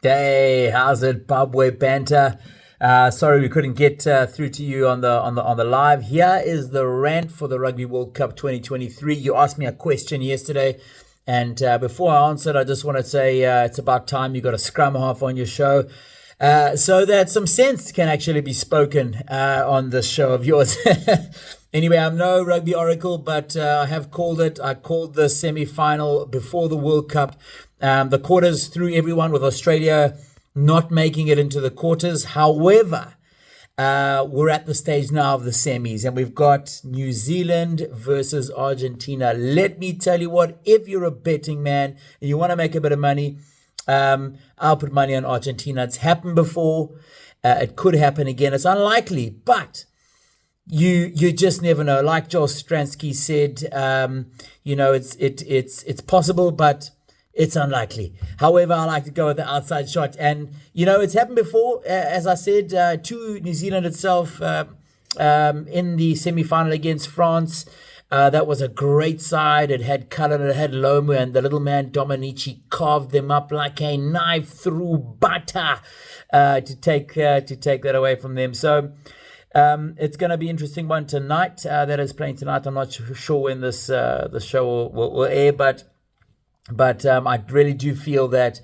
Hey, how's it, Babwe Banter? Sorry we couldn't get through to you on the live. Here is the rant for the Rugby World Cup 2023. You asked me a question yesterday, and before I answered, I just want to say it's about time you got a scrum half on your show, so that some sense can actually be spoken on this show of yours. Anyway, I'm no rugby oracle, but I have called it. I called the semi-final before the World Cup. The quarters threw everyone, with Australia not making it into the quarters. However, we're at the stage now of the semis, and we've got New Zealand versus Argentina. Let me tell you what, if you're a betting man and you want to make a bit of money, I'll put money on Argentina. It's happened before. It could happen again. It's unlikely, but you just never know. Like Joel Stransky said, it's possible, but it's unlikely. However, I like to go with the outside shot. And, it's happened before. As I said, to New Zealand itself in the semi-final against France. That was a great side. It had Cullen, it had Lomu, and the little man Dominici carved them up like a knife through butter to take that away from them. So it's going to be an interesting one tonight. That is playing tonight. I'm not sure when this the show will air, but I really do feel that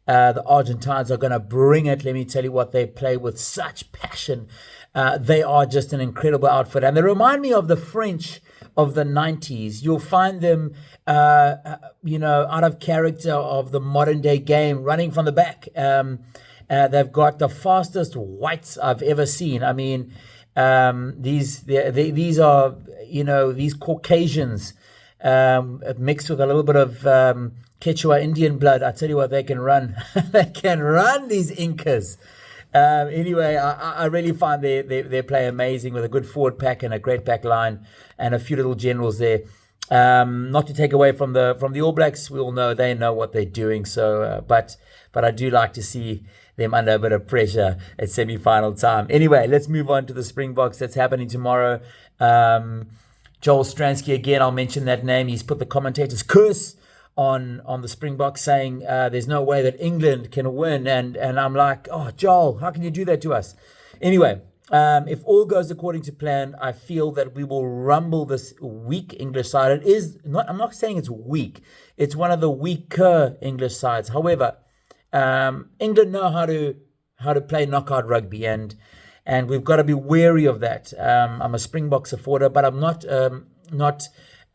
the Argentines are going to bring it. Let me tell you what, they play with such passion. They are just an incredible outfit, and they remind me of the French of the 90s. You'll find them, out of character of the modern day game, running from the back. They've got the fastest whites I've ever seen. I mean, these are, these Caucasians mixed with a little bit of Quechua Indian blood. I tell you what, they can run. They can run, these Incas. Anyway, I really find they play amazing, with a good forward pack and a great back line and a few little generals there. Not to take away from the All Blacks, we all know they know what they're doing. So, but I do like to see them under a bit of pressure at semi-final time. Anyway, let's move on to the Springboks. That's happening tomorrow. Joel Stransky, again, I'll mention that name. He's put the commentator's curse on the Springboks, saying there's no way that England can win. And I'm like, oh, Joel, how can you do that to us? Anyway, if all goes according to plan, I feel that we will rumble this weak English side. It is not, I'm not saying it's weak. It's one of the weaker English sides. However, England know how to play knockout rugby, and we've got to be wary of that. I'm a Springbok supporter, but I'm not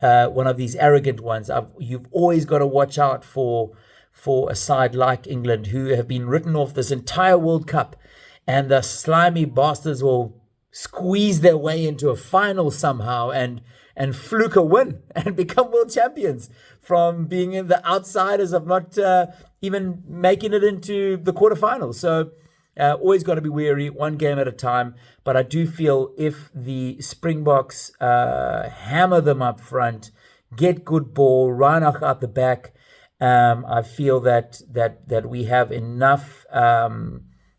one of these arrogant ones. You've always got to watch out for a side like England, who have been written off this entire World Cup, and the slimy bastards will squeeze their way into a final somehow and fluke a win and become world champions from being in the outsiders of not even making it into the quarterfinals. So always got to be wary, one game at a time. But I do feel if the Springboks hammer them up front, get good ball, Reinach out the back, I feel that we have enough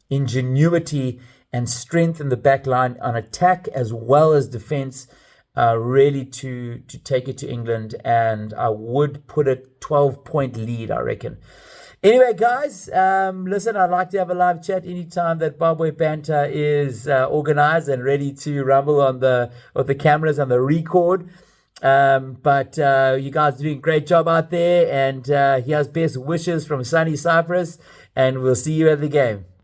ingenuity and strength in the back line on attack as well as defense, really to take it to England. And I would put a 12-point lead, I reckon. Anyway, guys, listen, I'd like to have a live chat anytime that Babwe Banter is organized and ready to rumble on with the cameras and the record. But you guys are doing a great job out there, and he has best wishes from sunny Cyprus, and we'll see you at the game.